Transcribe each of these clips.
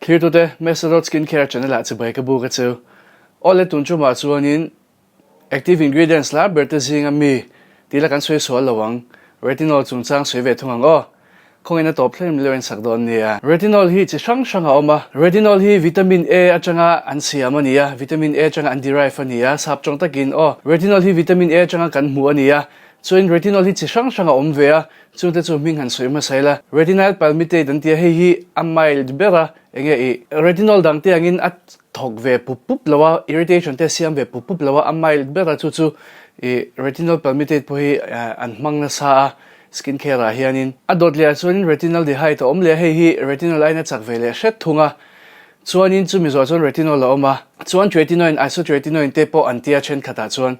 Here today, Mesadot Skincare channel at Sabay ka chu. Ole tunchu ma chuanin active ingredients la bertazing ami tila kan soi so lawang retinol chungchang soi ve thungang o khongena top flame lewen sakdon nia retinol hi chi sang sang oma retinol hi vitamin A achanga an siamania vitamin A changa an derive ania sap chong takin o retinol hi vitamin A changa kan mu ania chuin retinol hi chi sang sang om vea chute chu ming han soi ma saila retinal palmitate dan tia hi amile bera enge I retinol dang te angin at thok ve pup lawa irritation te siam ve pup lawa amile bera chu retinol palmitate po hi an mangna sa skincare a hianin adot le chuan retinol dehyde om le hi retinol aina chak vele shet thunga chuanin chu mi zo chuan retinol la oma chuan tretinoin isotretinoin te po antia chen khata chuan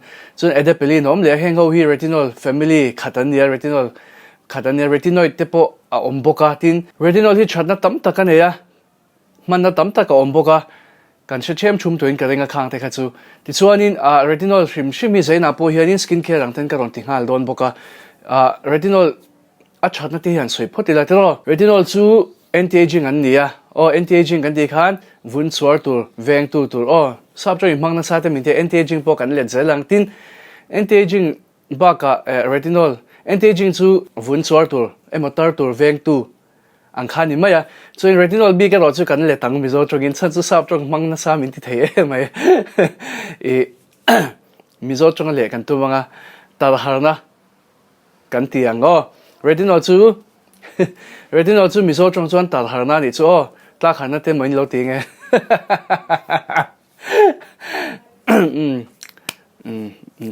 adapalene om le heng ho hi retinol family khatania retinol khatania retinoid te po a om boka tin retinol hi thatna tam takane ya manna tam taka om boka kan se chem chum toin karenga khang te kha chu ti chuanin retinol hrim shimi zaina po hianin skincare ang ten karon tinghal don boka retinol a thatna te hian soi photila tero retinol chu anti aging an nia o anti aging kan ti khan vun chuar tur veng tu tur o sabjoi mangna sa te min te anti aging po kan le zelang tin anti aging baka retinol anti aging chu vun chuar tur emotar tur veng tu ang khani maya so retinol bi ka ro chu kan le tang mi zo chogin chan chu sap chong mang na sa min ti thei mai mi zo chong le kan tu manga tar harna kan ti ang o retinol chu mi zo chong chuan tar harna ni chu o tla khana te mai lo ti nge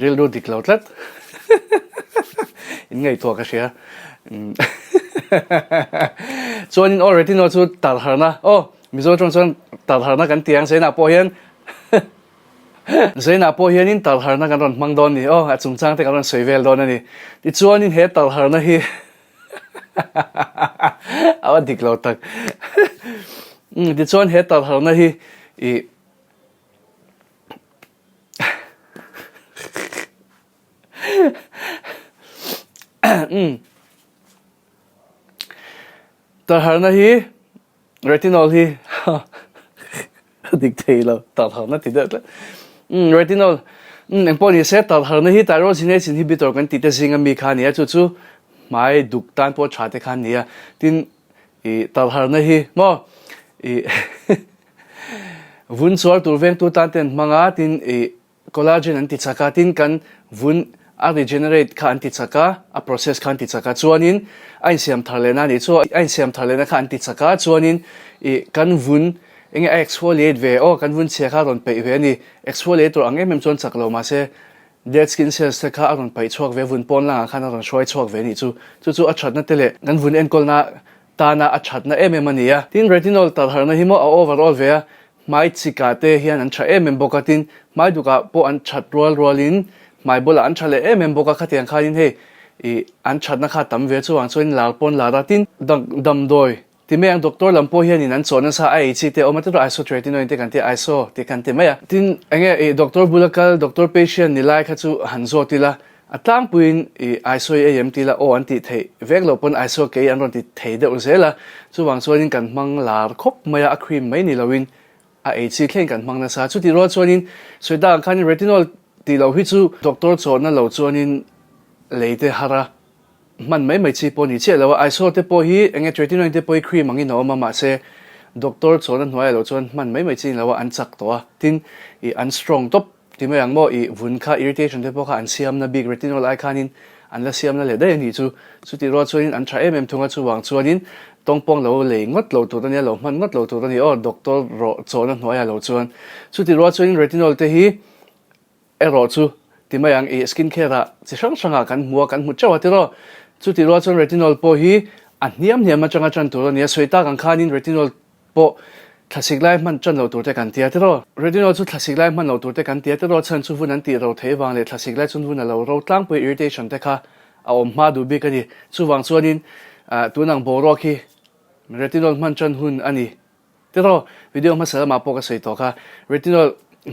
ril do diklautlat in ngai to ka sia chuanin retinol chu tar harna mizo chuan tar harna kan tiang seina po hian zeina po hianin tar harna kan ron mangdon ni a chungchang te kan ron soivel don ani ti chuanin he tar harna hi awa diklo tak ti chuan he tar harna hi tar harna hi retinol hi dik thei lo tar harna ti da retinol emponi se tar harna hi tyrosine inhibitor kan ti te singa mi khania chu mai duk tan po chate khania tin tar harna hi mo vun chuar tur veng tu tan ten manga tin collagen an ti chaka tin kan vun a regenerate kha anti chaka a process kha anti chaka chuanin ain siam tharlena ni chu ain siam tharlena kha anti chaka chuanin kan vun enge exfoliate ve kan vun che kha ron pe ve ni exfoliator ange mem chon chaklo ma se dead skin cells te kha ron pai chuak ve vun pon la kha na ron shoi chuak ve ni chu a thatna tele kan vun enkol na ta na a thatna mania tin retinol tar harna hi mo overall ve mai chika te hian an tha bokatin mai duka po an that rolin mai bola an thale boka khatiang khain he an thatna kha tam ve chuang chuin lar pon lara tin dam doi ti me ang doctor lampo hian in an chona sa ai chi te omatro isotretinoin te kan te iso te kan te maya tin enge doctor bulakal doctor patient ni lai kha chu hanzo tila atlang puin iso am tila o anti thei vek lo pon iso ke an ron ti thei de uzela chuwang chuanin kan mang lar khop maya a cream mai ni lawin a chi khen kan mang na sa chu ti ro chuanin soida khan retinol ti lo hi chu doctor chona lo chuanin leite hara man mai chi po ni che lo iso te po hi enge tretinoin te po cream angi no ma se doctor chona hnuai lo chuan man mai chi lo an chak to tin an strong top ti mai ang mo vun kha irritation te po kha an siam na big retinol ai khanin an la siam na le dai ni chu ti ro chuanin an tha thunga chu wang chuanin tongpong lo le ngot lo tu tani lo man ngot lo tu tani doctor ro chona hnuai lo chuan chu ti ro chuanin retinol te hi ero chu ti mai ang skincare a chi sang kan muwa kan mu chawa ti ro chu ti ro chuan retinol po hi an niam ma changa chan tur ni soita kan khanin retinol po classic life man chan lo tur te kan tia ti ro retinol chu classic life man lo tur te kan tia ti ro chan chu vun an ti ro thei wang le classic life chun vun lo ro tlang po irritation te kha a om ma du bi ka ni chu wang chuanin tu nang bo ro khi retinol man chan hun ani ti ro video ma sa ma po ka sei to kha retinol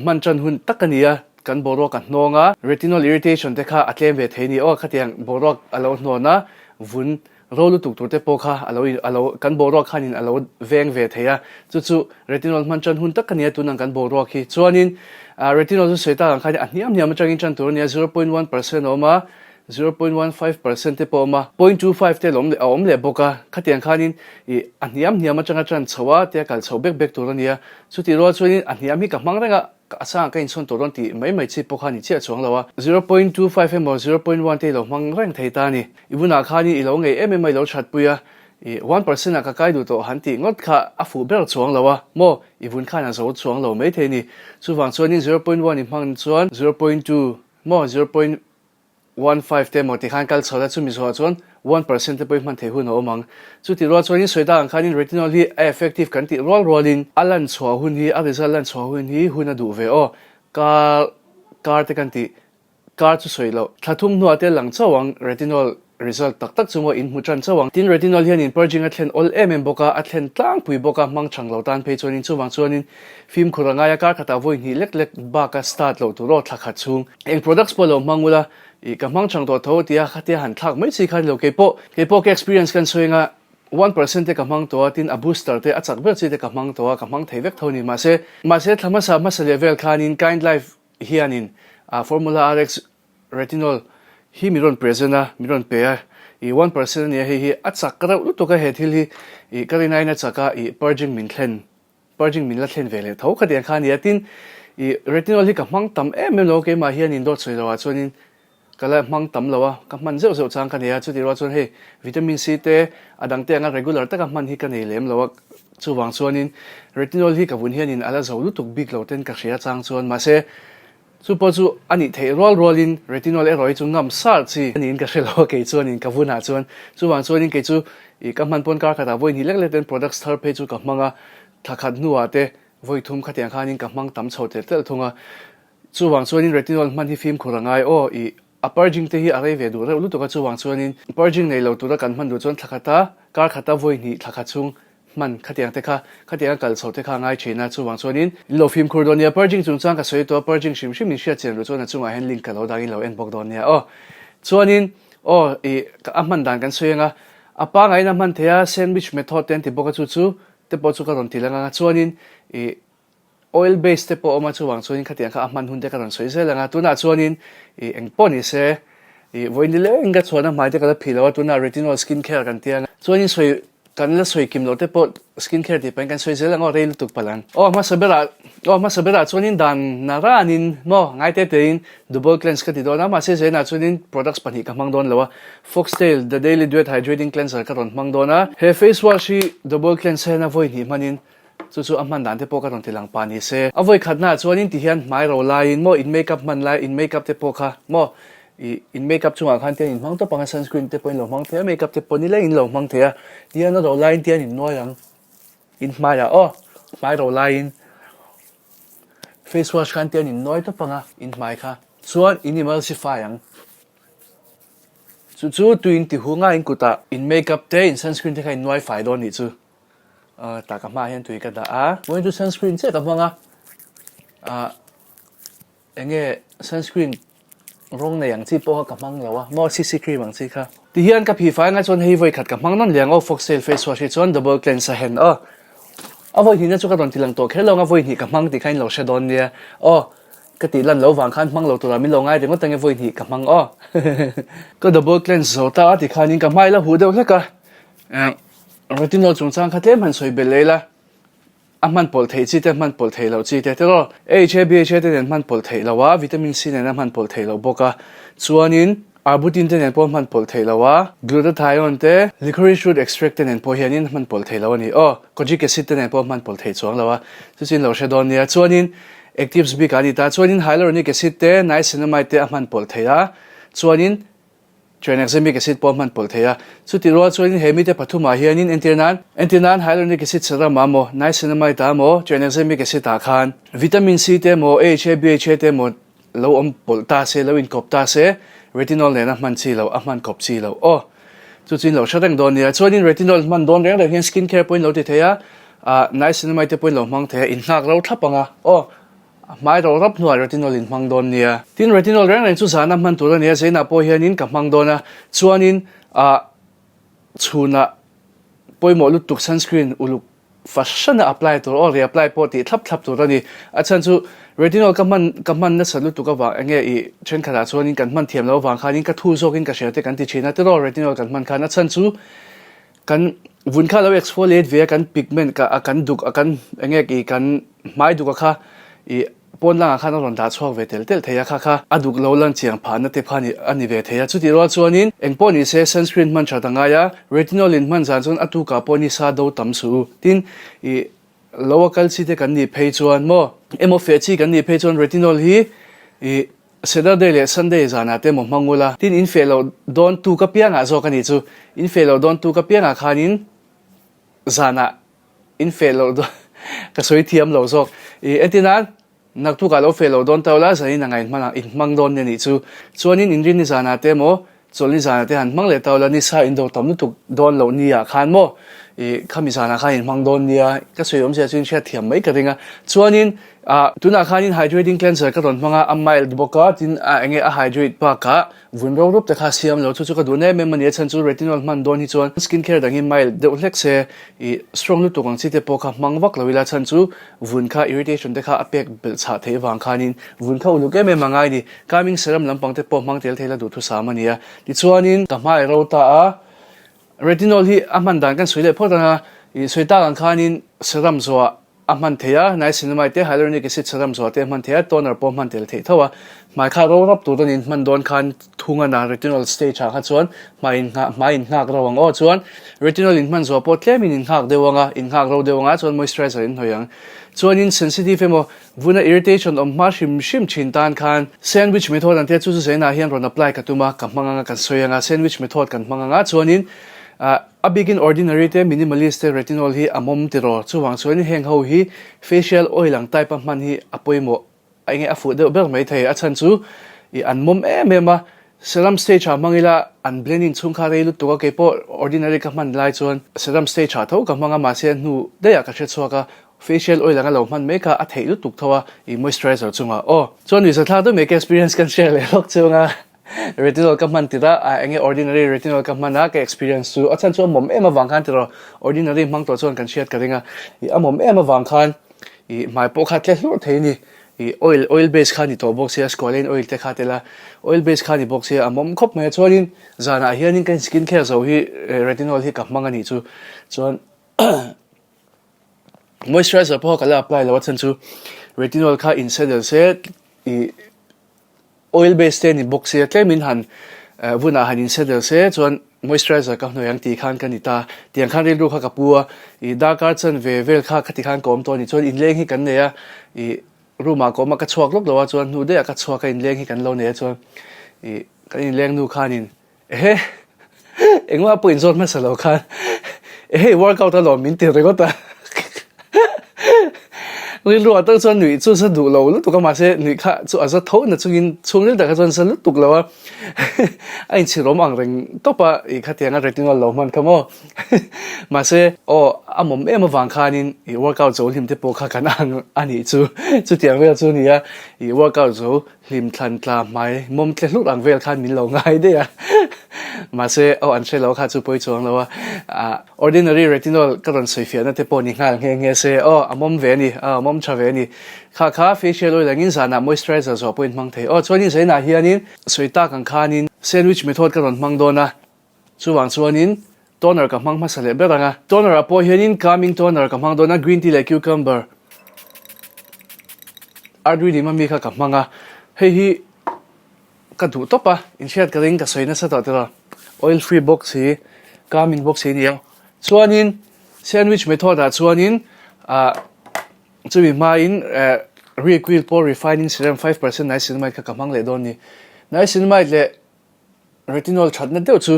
man chan hun takania kan borok kan hnonga retinol irritation te kha atlem ve theini khatiang borok alo hnona vun rolu tuk tur te po kha alo kan bo ro khanin alo veng ve theya chu retinol man chan hun tak kania tu nang kan bo ro khi chuanin retinol chu soita ang khani aniam niam atangin chan tur nia 0.1% oma 0.15% te po ma 0.25 te om le boka khatiang khanin I aniam niam atanga chan chawa te kal chobek bek tur nia chuti ro chuanin aniam hi ka mangranga asa ka in son toron ti mai chi po khani che chuang lawa 0.25 mo 0.1 te lo mang rang thei ta ni ibuna khani ilo ngei em mai lo that puya 1% ka kai du to han ti ngot kha afu ber chuang lawa mo ibun khana zo chuang lo mai the ni chuwang chuanin 0.1 i mang chuan 0.2 mo 0.15 te mo ti khan kal chola chu mi zo chuan 1% te poi man the hun omang chu ti ro chuanin soida ang khanin retinol hi effective kan ti rolin alan chwa hun hi a result lan chwa hun hi huna du ve o kar te kan ti kar chu soilo thathum nu ate lang chawang retinol result tak chumo in hmuchan chawang tin retinol hian in purging a thlen ol boka a thlen tlang pui boka mang chang lo tan pe chuanin chuwang chuanin film khuranga ya kar khata voi ni lek ba ka start lo tu ro thakha chung eng products polo mangula I kamang chang to tho tia khatia han thak mai chi khan lo kepo ke experience kan soinga 1% te kamang to tin a booster te achak ber chi te kamang to kamang theivek thoni ma se thlama sa ma se level khanin kind life hianin formula rx retinol hi miron presena miron pe I 1% ne hi achak kara lu to ka he thil hi I karina na chaka I purging min la thlen vele tho khatiang khani tin I retinol hi kamang tam lo ke ma hianin do choi lo chuanin kala mang tam lawa ka man zeu chang kan ya chu ti ro chon he vitamin C te adang te anga regular ta ka man hi kan nei lem lawa chu wang chuanin retinol hi ka bun hian in ala zo lu tuk big lo ten ka hria chang chuan ma se chu po chu ani thei rolin retinol e roi chu ngam sar chi ani in ka hrelo ke chuanin ka vuna chuan chu wang chuanin ke chu I ka man pon kar ka ta voi ni lek ten products thar pe chu ka manga thakhat nu ate voi thum khatiang khanin ka mang tam chote tel thunga chu wang chuanin retinol man hi film khurangai o I a purging te hi arai ve du re lu to ka chuwang chuanin purging nei lo tu ra kan man du chuan thakata kar khata voi ni thakha chung man khatiang kal chho te kha ngai china chuwang chuanin lo film khurdonia purging chung chang ka soi to purging shim nia chen ru chuan chunga hen link ka lo dangin lo en bok donia chuanin ka amman dan kan soinga apa ngai na man thea sandwich method ten ti boka chu te po chu ka ron tilanga chuanin oil based te po oma chuwang chuanin khatiang kha man hun te ka ron soi zelanga tuna chuanin eng poni se voinile enga chuana mai te kala philo tuna retinol skin care kan tianga chuanin soi kan la soi kim lo te po skin care ti pen kan soi zelanga reil tuk palan ma sabera chuanin dan naranin mo ngai te tein double cleanse ka ti dona ma se na chuanin products pani ka mang don lawa foxtail the daily duet hydrating cleanser ka ron mang dona he face wash double cleanse na voi ni manin chu amman dan te po ka ron tilang pani se avoi khatna chuanin ti hian mai ro lain mo in makeup man lai in makeup te po kha mo in makeup chunga khan te in mang to panga sunscreen te po in lo mang the makeup te po ni la in lo mang the ti an ro lain ti an in noyang in mai mai ro lain face wash khan te in noi to panga in mai kha chuan in emulsify ang chu 20 hunga in kuta in makeup te in sunscreen te kha in noi fai don ni chu ta ka ma hian tui ka da going to sunscreen che ka manga enge sunscreen rong na yang chi po ka mang lawa mo CC cream ang chi kha ti hian ka phi fa nga chon hei voi khat ka mang non liang foxtail face wash chon double cleanser hen voi hi na chu ka don tilang to khelo nga voi hi ka mang ti khain lo she don nia ka ti lan lo wang khan mang lo tura mi lo ngai de ngo tang voi hi ka mang ka double cleanser ta ti khanin ka mai la hu de la ka retinol chung chang khate man soi belela aman pol thei chi te man pol thei lo chi te ro BHA te man pol thei lo wa vitamin C ne man pol thei lo boka chuanin arbutin te po man pol thei lo wa glutathione te licorice root extract te po hianin man pol thei lo ni kojic acid te po man pol thei chuang lo wa chu chin lo she don nia chuanin actives b ka ni ta chuanin hyaluronic acid te niacinamide te man pol thei a chuanin tranexamic acid po man pol theya chu ti ro chuin hemi te pathuma hianin antinan hyaluronic acid sara mo niacinamide ta mo tranexamic acid ta khan vitamin C te mo BHA te mo lo om pol ta se lo in kop ta se retinol ne na man chi lo a man kop chi lo chu chin lo shatang don ya chuin retinol man don reng hian skin care point lo ti theya niacinamide te point lo mang the in hnak ro thapanga mai ro rap nuai retinol in mang don nia tin retinol rang chu sana man tur ania zeina po hianin ka mang dona chuanin chuna poimo lutuk sunscreen uluk fashion apply to or reapply po ti thlap to rani achan chu retinol kaman na salu tu ka wa ange I chen khara chuanin kan man thiam lo wang khanin ka thu zokin ka sherte kan ti china te ro retinol kan man khan achan chu kan vun kha lo exfoliate ve kan pigment ka akan duk akan ange ki kan mai du ka kha I pon la kha na ron da chhuak ve tel theya kha aduk lo lan chiang pha na te phani ani ve theya chu ti ro chuanin engpo ni se sunscreen man tha tanga ya retinol in man zan chon atu ka poni sa do tam su tin I lower calci te kan ni phei chuan mo emo fe chi kan ni phei chuan retinol hi I Saturday le Sunday zana te mo mangula tin in fe lo don tu ka pianga zo kan ni chu in fe lo don tu ka pianga khanin zana in fe lo do ka soi thiam lo zo etinan nak tu ka lo fe lo don tawla zai na ngai mana in mang don ni chu chuanin in rin ni zana te mo choli zana te han mang le tawla ni sa in do tam tu don lo ni ya khan mo khami zana kha in mang don nia ka soi om se chin sha thiam mai ka ringa chuanin tuna khanin hydrating cleanser ka don manga amail boka tin enge a hydrate pa ka vun ro rup te kha siam lo chu ka dune me mani chan chu retinol man don hi chuan skin care dangi mail de ulek se strong lu tukang chi te po kha mangwak lo ila chan chu vun kha irritation te kha apek bel cha the wang khanin vun kha ulu ke me mangai ni coming serum lampang te po mang tel thela du thu samania ti chuanin ka mai ro ta a retinol hi aman dan kan suile photanga soita kan khanin serum zo aman theya niacinamide te hyaluronic acid serum zo te man theya toner po man tel the thawa mai kha ro rap tu don man don khan thunga na retinol stage ha chuan mai ngak rawang o chuan retinol in man zo po tlem in ngak dewanga in ngak ro dewanga chuan moisturizer in hoyang chuan in sensitive emo vuna irritation of mashim shim chintan khan sandwich method an te chu se na hian ron apply katuma kamanga kan soyanga sandwich method kan manga chuan in a begin ordinary te minimalist retinol hi amom tiro chuwang chuan heng ho hi facial oil ang type man hi apoimo ainge afu de ber mai thei achan chu I an mom ma serum stage ha mangila an blending chung kha reilu to ka po ordinary ka man lai chuan serum stage ha tho ka manga ma se nu de ya ka che chuaka facial oil anga lo man meka a theilu tuk thawa I moisturizer chunga chuan wi sa tha do make experience kan share le lok chunga retinol ka man tira enge ordinary retinol ka mana ka experience chu achan chu mom ema wang khan tiro ordinary mang to chon kan shiat ka ringa I amom ema wang khan I mai po kha tle hlu theini I oil base khani to box ya squalane oil te khatela oil base khani box ya amom khop me chorin zana hianin kan skin care zo hi retinol hi ka mangani chu chon moisturizer po kala apply lo chan chu retinol kha insedel se oil base te ni box ya tlemin han vuna han insedel se chon moisturizer ka hnoyang ti khan kanita tiang khan ri ru kha kapua I dark arts and vel kha khati khan kom to ni chon in leng hi kan ne ya ruma ko ma ka chuak lok lo chuan nu de ka chuak in leng hi kan lo ne chuan kan in leng nu khanin engwa po in zon ma salo khan workout lo min ti regota ri lu ta chuan nui chu sa du lo lu tu ka ma se nui kha chu asa tho na chungin chungil da ka chuan sa lu tuk lo ai chi rom ang reng topa I khatianga retinol lo man kamo ma se amom ema wang khanin workout zo lim te po kha kan ang ani chu tiang vel chu ni ya workout zo lim thlan tla mai mom tle lu ang vel khan min lo ngai de ya ma se an se lo kha chu poi chuang lo ordinary retinol ka ron soifia na te po ni ngal nge se amom ve ni mom cha ve ni kha facial oil angin sana moisturizer zo point mang thei chuanin sei na hianin soita kan khanin sandwich method ka ron mang dona chuwang chuanin toner ka mang masale beranga toner apo hianin calming toner ka mang dona green tea le cucumber ardui ni mami kha ka manga hi ka du topa in share ka ring ka soina sa ta oil free box hi calming box hi ni chuanin sandwich method chuanin chuwi main requil po refining serum 5% niacinamide ka mang le don ni niacinamide le retinol thatna deu chu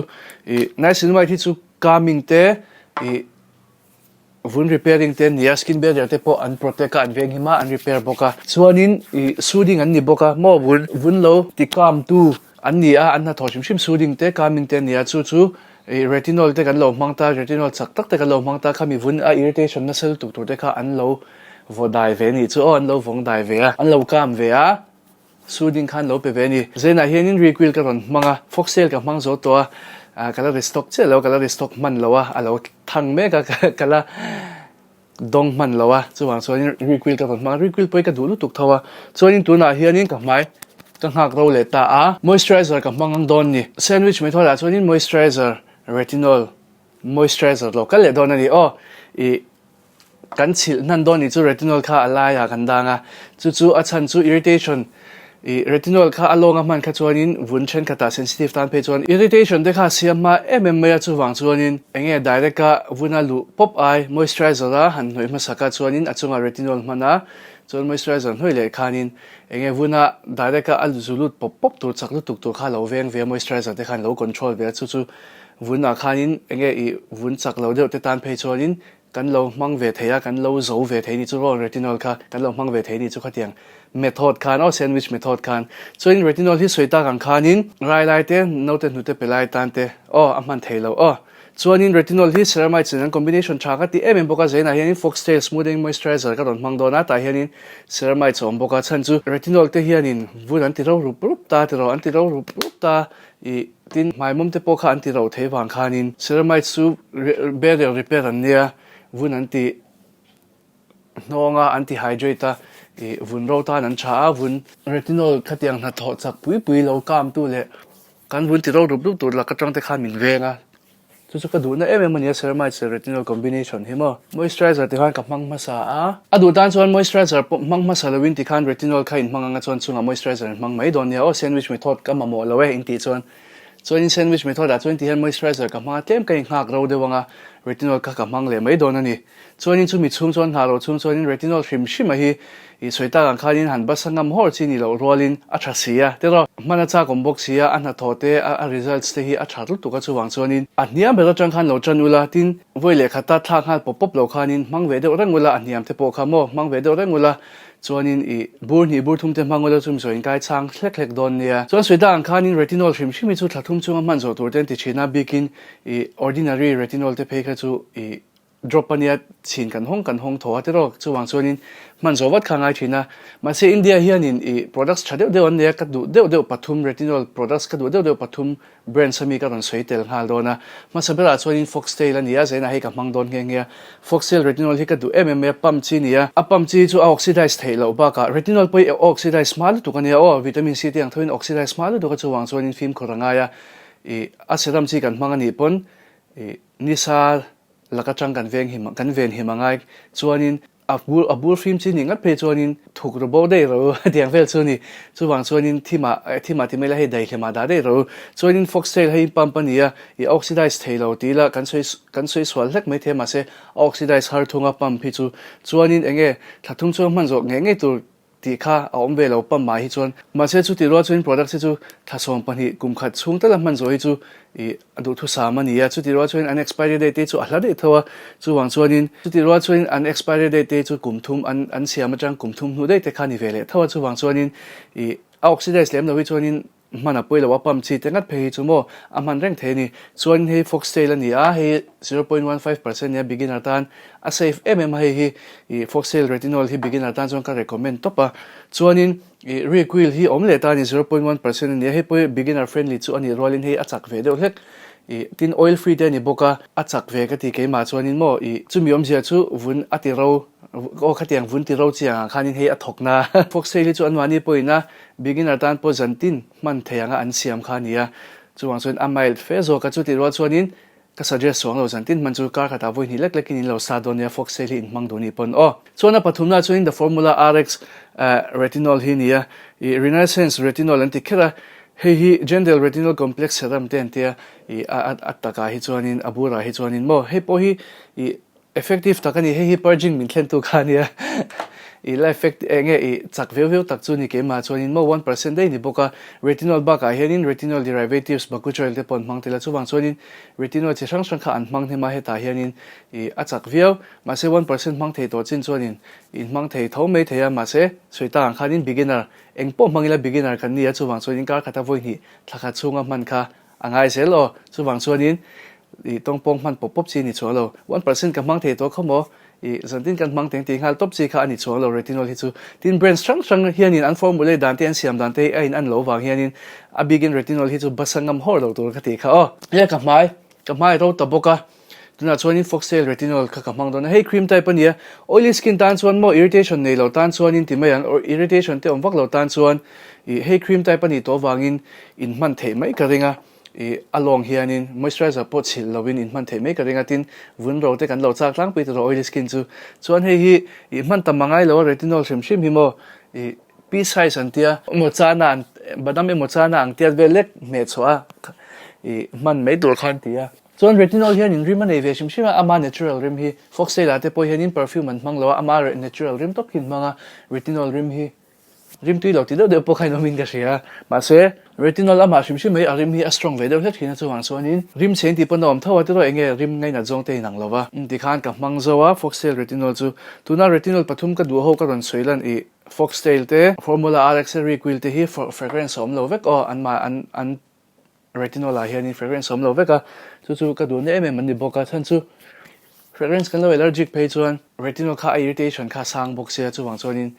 niacinamide hi chu calming te wound repairing te nia skin barrier te po an protect ka an veng hima an repair boka chuanin soothing an ni boka mo wound lo ti calm tu an ni an na thoshim shim soothing te calming te nia chu retinol te kan lo mangta retinol chak tak te kan lo mangta khami wound irritation na sel tu te kha an lo vo dai ve ni chu an lo vong dai ve an lo kam ve soothing khan lo pe ve ni zena hianin requil ka ron manga foxel ka mang zo to kala restock che lo kala restock man lo alo thang me ka kala dong man lo chuwang chuanin requil ka mang requil poi ka du lu tuk thawa chuanin tuna hianin ka mai ka ngak ro le ta moisturizer ka mangang don ni sandwich method chuanin moisturizer retinol moisturizer lo ka le don ani i kan chil nan don ni chu retinol kha alaya kan danga chu achan chu irritation retinol kha alonga man kha chuanin vun chen kata sensitive tan pe chuan irritation de kha siama ya chu wang chuanin enge direct ka vuna lu pop eye moisturizer la han noi ma saka chuanin achunga retinol mana chuan moisturizer hnoi le khanin enge vuna direct ka alu zulut pop tur chaklu tuk tur kha lo veng ve moisturizer de khan lo control ve chu vuna khanin enge i vun chak lo de te tan pe chuanin kan lo mang ve theya kan lo zo ve thei ni chu ro retinol kha kan lo mang ve thei ni chu khatiang method khan sandwich method khan so in retinol hi soita kan khanin rai lai te no te nu te pelai tan te aman thei lo chuanin retinol hi ceramide sin combination thaka ti boka zaina hianin foxtail smoothing moisturizer ka ron mang dona ta hianin ceramide chom boka chan chu retinol te hianin vun an ti ro rup ta ti ro an ti ro rup ta I tin mai mom te pokha an ti ro thei wang khanin ceramide su barrier repair an nia vun an ti nonga anti hydrate vun ro ta nan cha vun retinol khatiang na tho chak pui lo kam tu le kan vun ti ro rup tu la ka tang te khan min venga chu ka du na mania ceramide retinol combination himo moisturizer ti khan ka mang ma sa adu tan chuan moisturizer mang ma sa lawin ti khan retinol kha in manga chuan chunga moisturizer mang mai don ya sandwich method ka mamo lawe in ti chuan in sandwich method a chuan ti han moisturizer ka ma tem ka in ngak ro de wanga retinol ka mang le mai don ani chuan in chu mi chum chuan haro chum chuan in retinol hrim shima hi I soita kan khanin han basangam hor chini lo rolin a thasiya tero mana cha kombok sia an thote a results te hi a tharul tu ka chuwang chuanin a hniam bela tang khan lo chanula tin voile khata thak hal pop lo khanin mangve de rangula a hniam te po khamo mangve de rangula chuanin I bur thum te mangola chum so in kai chang thlek don nia chuan soita kan khanin retinol hrim shimi chu thlathum chunga man zo tur ten ti china bikin ordinary retinol te phe kha chu drop ania chin kan hong tho atero chuwang chuanin man zowat khangai thina ma se India hianin products thade de on ne ka du de pathum retinol products ka du de pathum brand sami ka ron soitel hal dona ma sabera chuanin foxtail ania zena he ka mang don nge foxtail retinol hi ka du pam chi nia a pam chi chu oxidize thailo ba ka retinol poi oxidize mal tu kania vitamin C te ang thoin oxidize mal du ka chuwang chuanin film khoranga ya a seram chi kan mangani pon nisa lakachang kan ven himangai chuanin abur film chi ningat pe chuanin thukro bo dei ro diang vel chuni chuwang chuanin thima timela he dai khema da dei ro chuanin foxtail hei pampania oxidize thailo tila kan soi swal lek mai thema se oxidize har thunga pam phi chu chuanin enge thathum chu man zo nge tur ti kha om ve lo pam ma hi chuan ma se chu ti ro chuin product se chu thasom pani kum khat chung tala man zo hi chu adu thu samania chu ti ro chuin an expiry date chu ahla de thawa chuwang chuanin chu ti ro chuin an expiry date chu kumthum an siama tang kumthum nu de te khani vele thawa chuwang chuanin oxidize lem no hi chuanin mana poila wa pam chi tengat phe chu mo aman reng theni chuan he foxtail ani he 0.15% ya beginner tan a safe hi foxtail retinol hi beginner tan chon ka recommend topa chuanin requil hi omle tan 0.1% ni he poi beginner friendly chu ani rolin he achak ve de hlek tin oil free de ni boka achak ve ka ti ke ma chuanin mo chumiom zia chu vun ati ro khatiang vun ti ro chiang khanin he athokna foxtail chu anwani poina beginner tan po zantin man theyanga an siam khania chuwang chuan amail fe zo ka chu ti ro chuanin ka suggest song lo zantin man chu kar khata voi ni lek in lo sa donia foxtail in mang doni pon chuan pathumna chuin the formula RX retinol hi nia renaissance retinol antikhera hi gentle retinol complex serum ten tia ataka hi chuanin abura hi chuanin mo he po hi effective takani he purging min thlen tu khania la effect enge chak veu tak chu ni ke ma chuanin mo 1% dei ni boka retinol ba ka henin retinol derivatives bakuchol te pon mangtela chuwang chuanin retinol chi sang kha an mang the ma he ta hianin achak veu ma se 1% mang thei to chin chuanin in mang thei tho me theya ma se soita ang khanin beginner engpo mangila beginner kan ni chuwang chuanin kar khata voi ni thakha chunga man kha angai selo chuwang chuanin tong pong man pop chi ni cholo 1% ka mang thei to khomo zantin kan mang teng hal top chi kha ani chuang lo retinol hi chu tin brand strang hianin an formula dan te an siam dan te an lo wang hianin a begin retinol hi chu basangam hor lo tur khati kha o ya ka mai ro ta boka tuna chuanin foxtail retinol kha mang don hey cream type ania oily skin tan chuan mo irritation nei lo tan chuanin ti mai an or irritation te omwak lo tan chuan hey cream type ani to wangin in man thei mai ka ringa along hianin moisturizer pot sil lovin in man thei mai ka ringa tin vun ro te kan lo chak tlang pe to oily skin chu chuan hei hi man tamangai lo retinol shim hi mo p size an tia mo chana badam mo chana ang tia velek me chwa man mai dur khan tia chuan retinol hianin rim an ve shim ama natural rim hi foxtail ate po hianin perfume an hmang lo ama natural rim top kin manga retinol rim hi rim tui lo ti do de po khain min ka sia ma se retinol ama shim mai rim hi a strong ve do hlet khina chuang chuanin rim chen ti panom thawa te ro enge rim ngai na jong te nang lova ti khan ka hmang zowa foxtail retinol chu tuna retinol pathum ka du ho ka ron soilan foxtail te formula rx requil te hi fragrance om lo vek o an retinol a hianin fragrance om lo veka chu ka du ne man ni boka than chu fragrance kan lo allergic pe chuan retinol kha irritation kha sang bok sia chuwang chuanin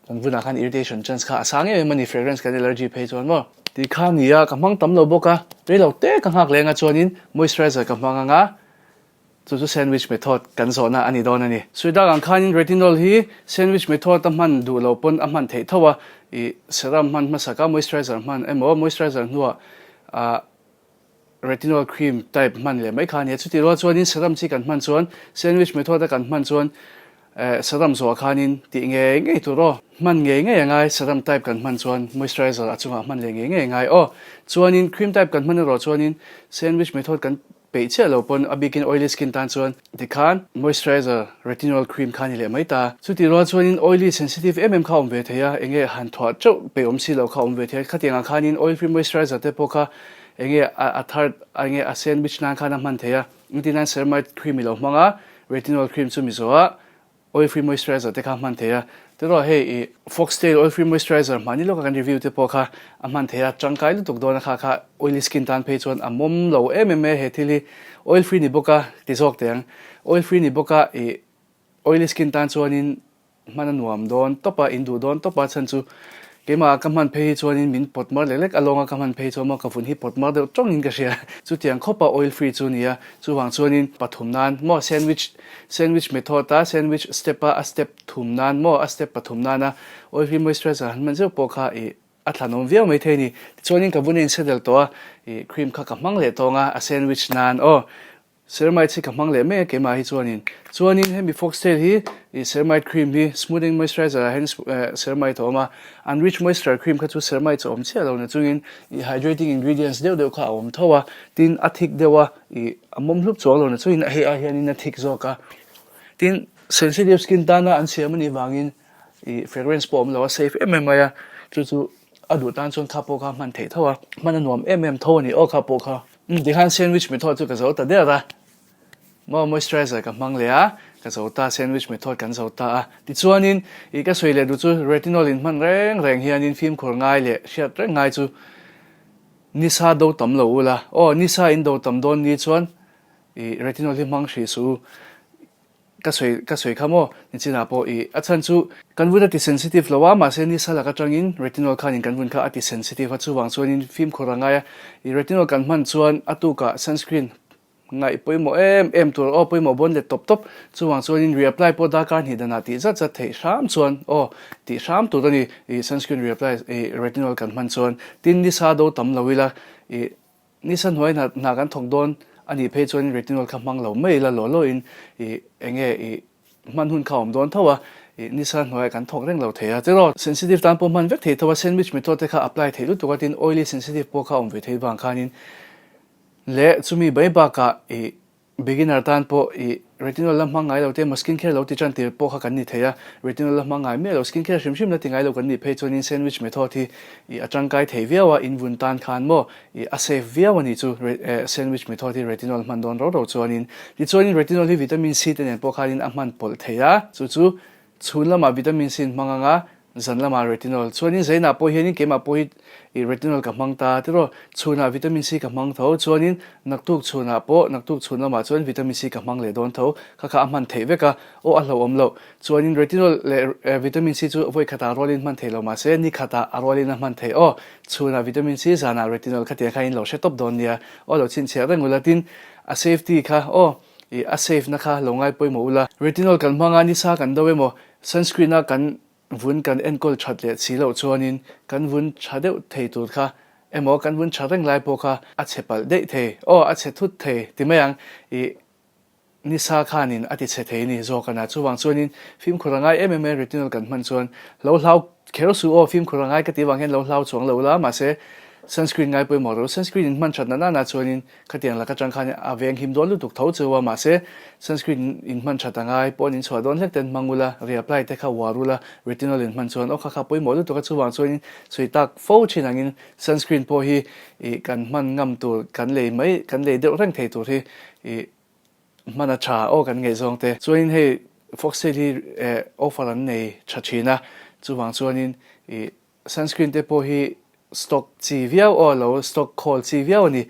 kan vuna khan irritation chance kha sang mani fragrance kan allergy pe chuan mo ti kha nia ka mang tam lo boka re lo te ka hak lenga chuanin moisturizer ka manga nga chu sandwich method kan zona ani don ani suida ang khanin retinol hi sandwich method ta man du lo pon a man thei thawa serum man masaka moisturizer man emo moisturizer nuwa retinol cream type man le mai khani chuti ro chuanin serum chi kan man chuan sandwich method kan man chuan serum zo khanin ti nge tu ro man nge ngai serum type kan man chuan moisturizer achunga man le nge ngai o chuanin cream type kan man ro chuanin sandwich method kan pe che lo pon a begin oily skin tan chuan ti khan moisturizer retinol cream khani le mai ta chuti ro chuanin oily sensitive kha ve theya enge han thwa chau pe si lo kha ve the khatinga khanin oil free moisturizer te poka enge a third enge a sandwich nan khana man theya intinan ceramide cream lo manga retinol cream chu mi zoa oil free moisturizer te kha man theya tero hey foxtail oil free moisturizer mani lo kan review te poka a man theya changkai lu tuk don kha oily skin tan pe chon amom lo he thili oil free ni boka ti zok teng oil free ni boka oily skin tan chuanin mananuam don topa indu don topa chanchu kema kaman phe chuanin min potmar lelek alonga kaman phe choma ka fun hi potmar de tong in ka sia chu tiang khopa oil free chu nia chuwang chuanin pathumnan mo sandwich method ta sandwich step a step thumnan mo a step pathumnana oil free moisturizer han man je pokha athlanom viau mai theini chuanin ka bunin sedel to cream kha ka mang le tonga a sandwich nan ceramide chi ka mang le me kema hi chuanin hemi foxtail hi ceramide cream hi smoothing moisturizer hence ceramide oma unrich moisture cream kha chu ceramide om che lo na chungin hydrating ingredients deu kha om thowa tin athik dewa amom hlup cholo na chuin he a hian in athik zoka tin sensitive skin tana an siamani wangin fragrance pom lo safe ya chu adu tan chon kha po kha man thei thowa man nuam thoni o kha po kha di khan sandwich method chu ka zo ta dera mo moisturizer ka mang lea ka zo ta sandwich method kan zo ta ti chuanin ka soile du chu retinol in man reng hianin film khor ngai le shiat reng ngai chu nisa do tam lo ula nisa in do tam don ni chuan retinol hi mang shi su ka soi khamo ni china po achan chu kanvuda ti sensitive lawa ma se ni sala ka tangin retinol khanin kanvun kha ati sensitive chu wang chuanin film khoranga retinol kan man chuan atu ka sunscreen ngai poimo tur poimo bon le top chuwang chuanin reapply po da kan hi dana ti za thei sham chuan ti sham tu dani sunscreen reapply retinol kan man chuan tin ni sa do tam lawila ni san hoi na kan thong don ani phe chuan retinol kha mang lo mai la lo in enge man hun khawm don thawa ni san hoi kan thong reng lo theya zero sensitive tan po man vek the thawa sandwich method te kha apply thei lu tu ka tin oily sensitive po kha om ve thei bang khanin le chumi bai ba ka beginner tan po retinol lam mangai lo te skin care lo ti chan te po kha kan ni theya retinol lam mangai me lo skin care shim na tingai lo kan ni phe chonin sandwich method hi atangkai thei viawa invun tan khan mo a safe viawa ni chu sandwich method hi retinol man don ro chonin ti chonin retinol hi vitamin C te nen po khanin a man pol theya chu chulama vitamin C manganga zanlama retinol chuanin zaina po hianin kema po hi retinol ka hmangta tiro chuna vitamin C ka hmang tho chuanin naktuk chuna po naktuk chuna ma chuan vitamin C ka hmang le don tho kha man thei veka o a hlo om lo chuanin retinol le vitamin C chu voi khata rolin man thei lo ma se ni khata arolin man thei o chuna vitamin C zana retinol khatia kha in lo setop don nia o lo chin chia rengulatin a safety kha o a safe na kha longai poi mo ula retinol kan hmanga ni sa kan dowe mo sunscreen a kan vun kan enkol that le chilo chuanin kan vun thadeu thei tur kha emo kan vun thareng lai po kha a chepal dei the o a che thut the timayang ni sa khanin ati che thei ni zo kana chuwang chuanin film khurangai MMA retinol kan man chuan lo hlau khero su o film khurangai ka tiwang hen lo hlau chong lo la ma se sunscreen ngai poi model sunscreen in man chatna na chuanin khatiang la ka chang khan aveng him don lu tuk tho chuwa ma se sunscreen in man chata ngai pon in chwa don lek ten mangula reapply te kha warula retinol in man chuan o kha poi model to ka chuwang chuanin suitak fo chinangin sunscreen po hi kan man ngam tur kan le mai kan le deuh reng thei tur hi mana cha o kan nge zong te chuanin he foxel hi offer an nei chachina chuwang chuanin sunscreen te po hi stock chi viau o lo stock call chi viau ni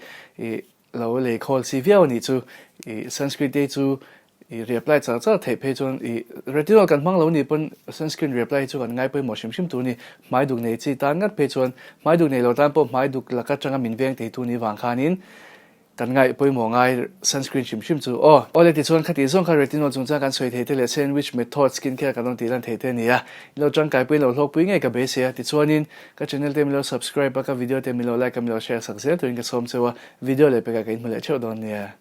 lo le call chi viau ni chu sunscreen te chu reapply cha thei pe chon retinol kan hmang lo ni pon sunscreen reapply chu kan ngai pe mo shim tu ni mai duk nei chi tan ngat pe chon mai duk nei lo tan po mai duk la ka changa min veng te tu ni wang khanin kan ngai poi mo ngai sunscreen shim chu o ole ti chon khati zong kha retinol chung cha kan soi the le sandwich method skin care kan ti lan the te ni ya lo chang kai poi lo hlok pui ngai ka be se ti chuanin ka channel te mi lo subscribe ka video te mi lo like ka mi lo share sak se to in ka som chewa video le pe ka in male chho don ni ya